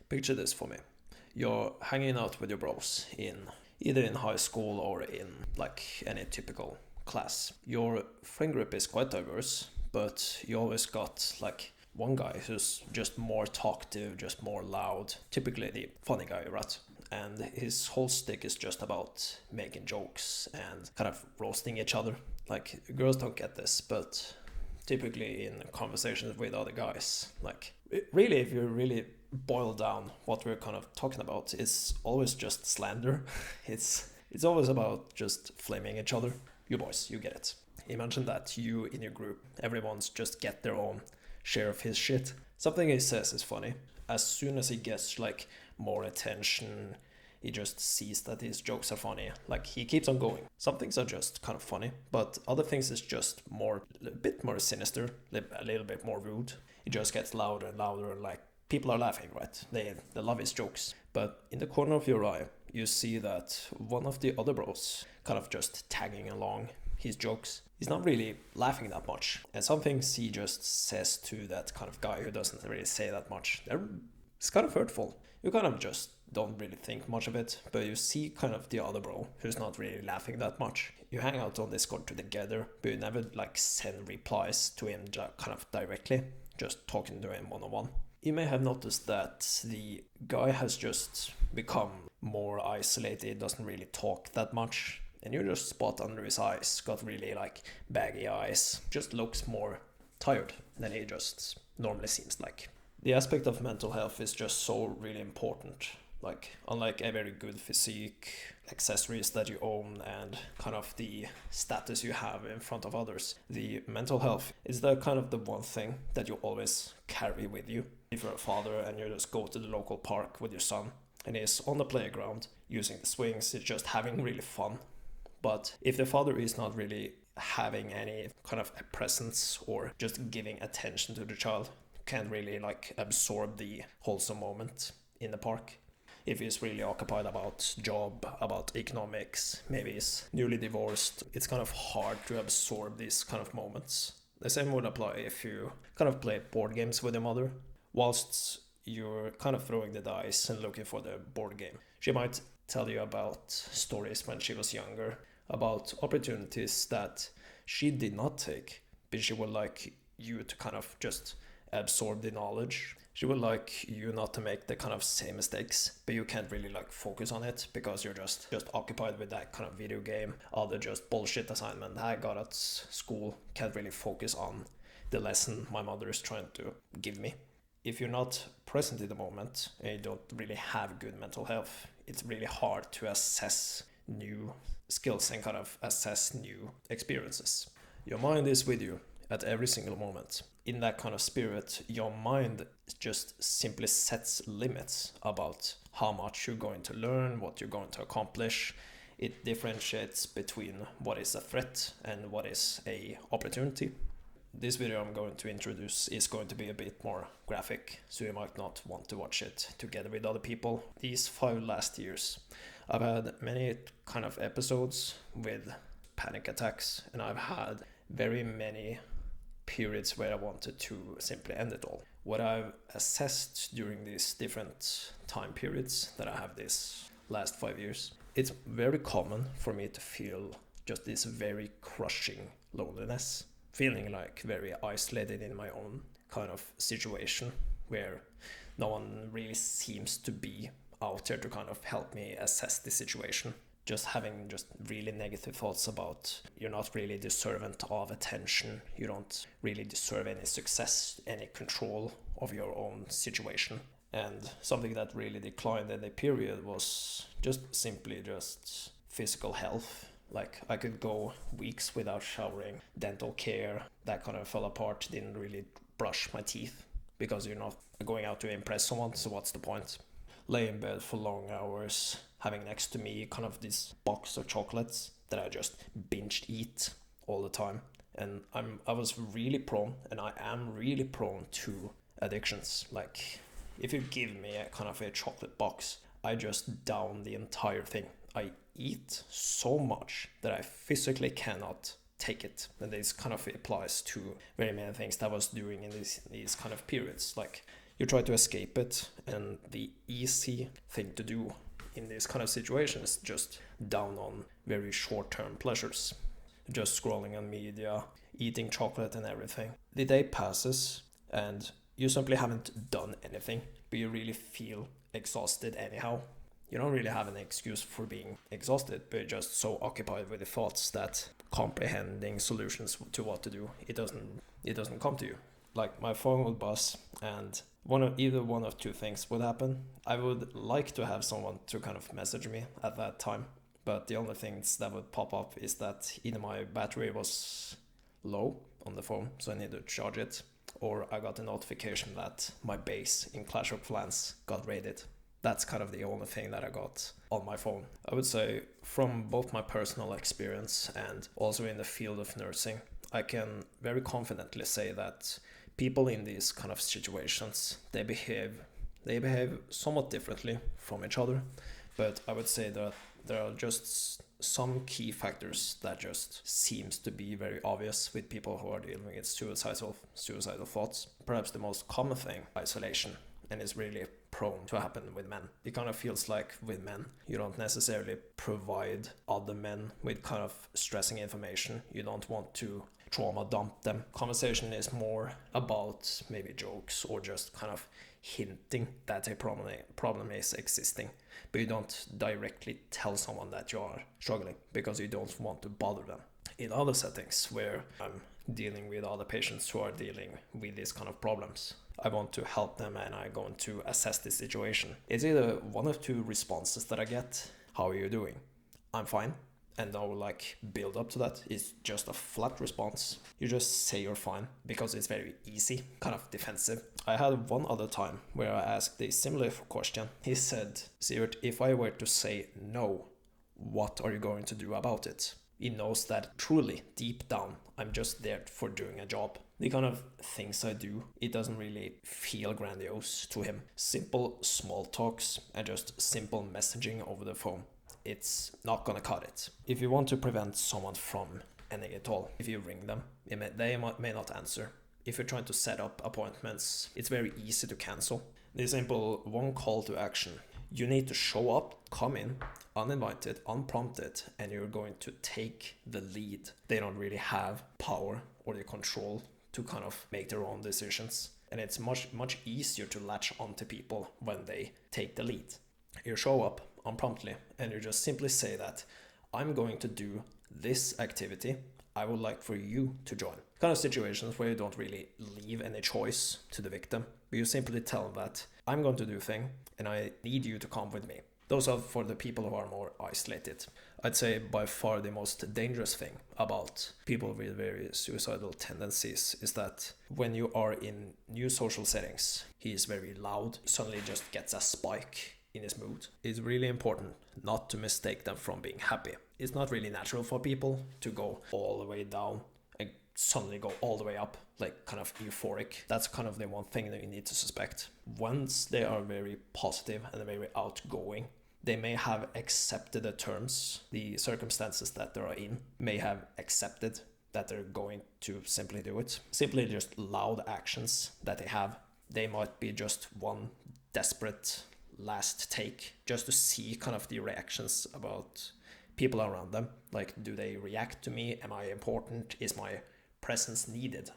Picture this for me. You're hanging out with your bros either in high school or in like any typical class. Your friend group is quite diverse, but you always got like one guy who's just more talkative, just more loud, typically the funny guy, right? And his whole stick is just about making jokes and kind of roasting each other. Like, girls don't get this, but typically in conversations with other guys, like, really, if you really boil down what we're kind of talking about, it's always just slander. It's always about just flaming each other. You boys, you get it. Imagine that you in your group, everyone's just get their own share of his shit. Something he says is funny. As soon as he gets like more attention, he just sees that his jokes are funny. Like, he keeps on going. Some things are just kind of funny, but other things is just a bit more sinister, a little bit more rude. It just gets louder and louder, like people are laughing, right? They love his jokes. But in the corner of your eye, you see that one of the other bros kind of just tagging along his jokes. He's not really laughing that much. And some things he just says to that kind of guy who doesn't really say that much, it's kind of hurtful. You kind of just don't really think much of it, but you see kind of the other bro who's not really laughing that much. You hang out on Discord together, but you never like send replies to him kind of directly, just talking to him one-on-one. You may have noticed that the guy has just become more isolated, doesn't really talk that much, and you just spot under his eyes, got really like baggy eyes, just looks more tired than he just normally seems like. The aspect of mental health is just so really important. Like, unlike a very good physique, accessories that you own, and kind of the status you have in front of others, the mental health is the kind of the one thing that you always carry with you. If you're a father and you just go to the local park with your son and he's on the playground using the swings, it's just having really fun. But if the father is not really having any kind of a presence or just giving attention to the child, can't really like absorb the wholesome moment in the park. If he's really occupied about job, about economics, maybe he's newly divorced, it's kind of hard to absorb these kind of moments. The same would apply if you kind of play board games with your mother. Whilst you're kind of throwing the dice and looking for the board game, she might tell you about stories when she was younger, about opportunities that she did not take, but she would like you to kind of just absorb the knowledge. She would like you not to make the kind of same mistakes, but you can't really like focus on it because you're just occupied with that kind of video game, other just bullshit assignment I got at school. Can't really focus on the lesson my mother is trying to give me. If you're not present in the moment and you don't really have good mental health, it's really hard to assess new skills and kind of assess new experiences. Your mind is with you at every single moment. In that kind of spirit, your mind just simply sets limits about how much you're going to learn, what you're going to accomplish. It differentiates between what is a threat and what is a opportunity. This video I'm going to introduce is going to be a bit more graphic, so you might not want to watch it together with other people. These 5 last years, I've had many kind of episodes with panic attacks, and I've had very many periods where I wanted to simply end it all. What I've assessed during these different time periods that I have this last 5 years, it's very common for me to feel just this very crushing loneliness, feeling like very isolated in my own kind of situation where no one really seems to be out there to kind of help me assess the situation. Just having just really negative thoughts about you're not really deserving of attention, you don't really deserve any success, any control of your own situation. And something that really declined in the period was just simply just physical health. Like, I could go weeks without showering, dental care, that kind of fell apart, didn't really brush my teeth because you're not going out to impress someone, so what's the point? Lay in bed for long hours, having next to me kind of this box of chocolates that I just binge eat all the time. And I was really prone, and I am really prone to addictions. Like, if you give me a kind of a chocolate box, I just down the entire thing. I eat so much that I physically cannot take it. And this kind of applies to very many things that I was doing in these kind of periods. Like, You try to escape it, and the easy thing to do in this kind of situation is just down on very short-term pleasures. Just scrolling on media, eating chocolate and everything. The day passes and you simply haven't done anything, but you really feel exhausted anyhow. You don't really have an excuse for being exhausted, but you're just so occupied with the thoughts that comprehending solutions to what to do, it doesn't come to you. Like, my phone would buzz, and either one of two things would happen. I would like to have someone to kind of message me at that time, but the only things that would pop up is that either my battery was low on the phone, so I need to charge it, or I got a notification that my base in Clash of Clans got raided. That's kind of the only thing that I got on my phone. I would say from both my personal experience and also in the field of nursing, I can very confidently say that people in these kind of situations, they behave somewhat differently from each other, but I would say that there are just some key factors that just seems to be very obvious with people who are dealing with suicidal thoughts. Perhaps the most common thing, isolation, and is really prone to happen with men. It kind of feels like with men, you don't necessarily provide other men with kind of stressing information. You don't want to trauma dump them. Conversation is more about maybe jokes or just kind of hinting that a problem is existing, but you don't directly tell someone that you are struggling because you don't want to bother them. In other settings where I'm dealing with other patients who are dealing with these kind of problems, I want to help them and I'm going to assess the situation. It's either one of two responses that I get. How are you doing? I'm fine. And no like build up to that. It's just a flat response. You just say you're fine because it's very easy, kind of defensive. I had one other time where I asked a similar question. He said, Sivert, if I were to say no, what are you going to do about it? He knows that truly, deep down, I'm just there for doing a job. The kind of things I do, it doesn't really feel grandiose to him. Simple small talks and just simple messaging over the phone. It's not gonna cut it. If you want to prevent someone from ending it all, if you ring them, they may not answer. If you're trying to set up appointments, it's very easy to cancel. The simple one call to action. You need to show up, come in, uninvited, unprompted, and you're going to take the lead. They don't really have power or the control to kind of make their own decisions. And it's much easier to latch onto people when they take the lead. You show up unpromptly and you just simply say that I'm going to do this activity. I would like for you to join. Kind of situations where you don't really leave any choice to the victim, but you simply tell them that I'm going to do a thing and I need you to come with me. Those are for the people who are more isolated. I'd say by far the most dangerous thing about people with very suicidal tendencies is that when you are in new social settings, he is very loud, suddenly just gets a spike in his mood. It's really important not to mistake them from being happy. It's not really natural for people to go all the way down and suddenly go all the way up, like kind of euphoric. That's kind of the one thing that you need to suspect. Once they are very positive and very outgoing, they may have accepted the terms, the circumstances that they are in, may have accepted that they're going to simply do it. Simply just loud actions that they have. They might be just one desperate last take just to see kind of the reactions about people around them. Like, do they react to me? Am I important? Is my presence needed?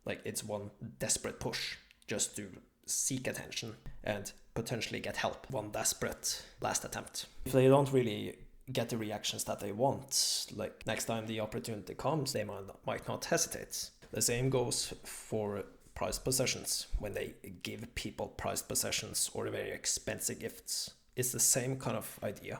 Like, it's one desperate push just to seek attention and potentially get help. One desperate last attempt. If they don't really get the reactions that they want, like next time the opportunity comes, they might not hesitate. The same goes for prized possessions. When they give people prized possessions or very expensive gifts, it's the same kind of idea.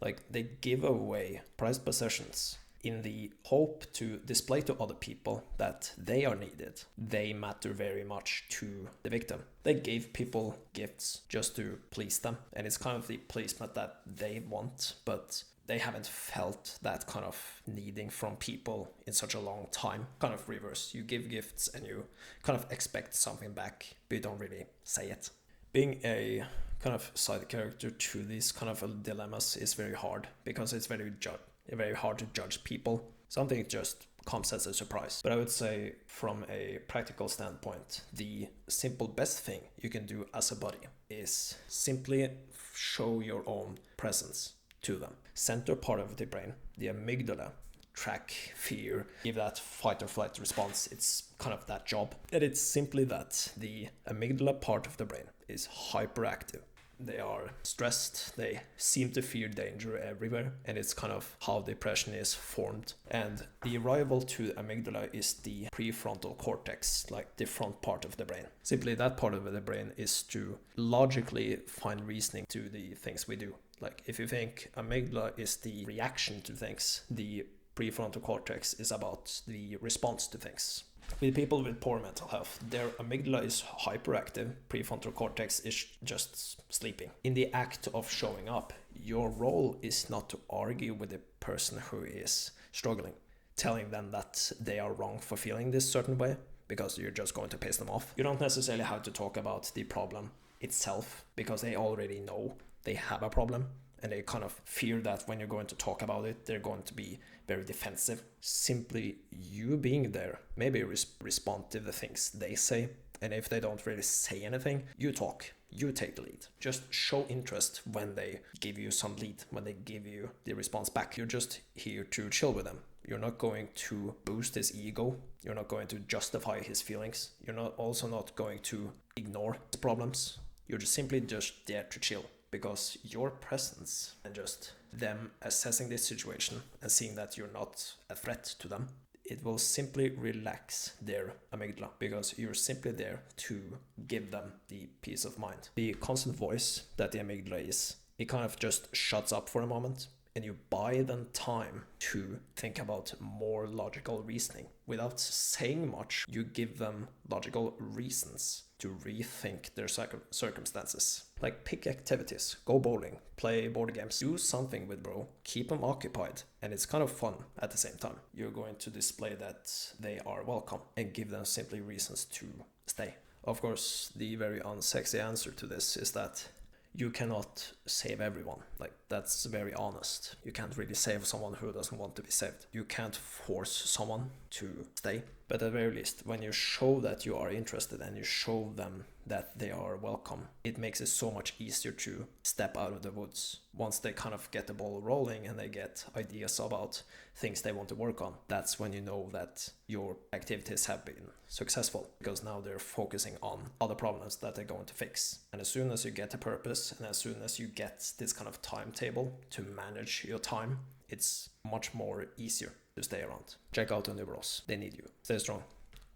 Like, they give away prized possessions in the hope to display to other people that they are needed. They matter very much to the victim. They gave people gifts just to please them, and it's kind of the pleasement that they want, but they haven't felt that kind of needing from people in such a long time. Kind of reverse. You give gifts and you kind of expect something back, but you don't really say it. Being a kind of side character to these kind of dilemmas is very hard because it's very hard to judge people. Something just comes as a surprise. But I would say from a practical standpoint, the simple best thing you can do as a buddy is simply show your own presence to them. Center part of the brain, the amygdala, track fear, give that fight or flight response. It's kind of that job. And it's simply that the amygdala part of the brain is hyperactive. They are stressed, they seem to fear danger everywhere, and it's kind of how depression is formed. And the rival to the amygdala is the prefrontal cortex, like the front part of the brain. Simply that part of the brain is to logically find reasoning to the things we do. Like if you think amygdala is the reaction to things, the prefrontal cortex is about the response to things. With people with poor mental health, their amygdala is hyperactive, prefrontal cortex is just sleeping. In the act of showing up, your role is not to argue with the person who is struggling, telling them that they are wrong for feeling this certain way, because you're just going to piss them off. You don't necessarily have to talk about the problem itself, because they already know they have a problem. And they kind of fear that when you're going to talk about it, they're going to be very defensive. Simply you being there, maybe respond to the things they say. And if they don't really say anything, you talk, you take the lead. Just show interest when they give you some lead, when they give you the response back. You're just here to chill with them. You're not going to boost his ego. You're not going to justify his feelings. You're also not going to ignore his problems. You're simply just there to chill. Because your presence and just them assessing this situation and seeing that you're not a threat to them, it will simply relax their amygdala, because you're simply there to give them the peace of mind. The constant voice that the amygdala is, it kind of just shuts up for a moment, and you buy them time to think about more logical reasoning. Without saying much, you give them logical reasons to rethink their circumstances. Like pick activities, go bowling, play board games, do something with bro, keep them occupied, and it's kind of fun at the same time. You're going to display that they are welcome and give them simply reasons to stay. Of course, the very unsexy answer to this is that you cannot save everyone. Like, that's very honest. You can't really save someone who doesn't want to be saved. You can't force someone to stay. But at the very least, when you show that you are interested and you show them that they are welcome, it makes it so much easier to step out of the woods. Once they kind of get the ball rolling and they get ideas about things they want to work on, that's when you know that your activities have been successful, because now they're focusing on other problems that they're going to fix. And as soon as you get a purpose, and as soon as you get this kind of timetable to manage your time, it's much more easier to stay around. Check out Underbros. They need you. Stay strong.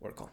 Work on.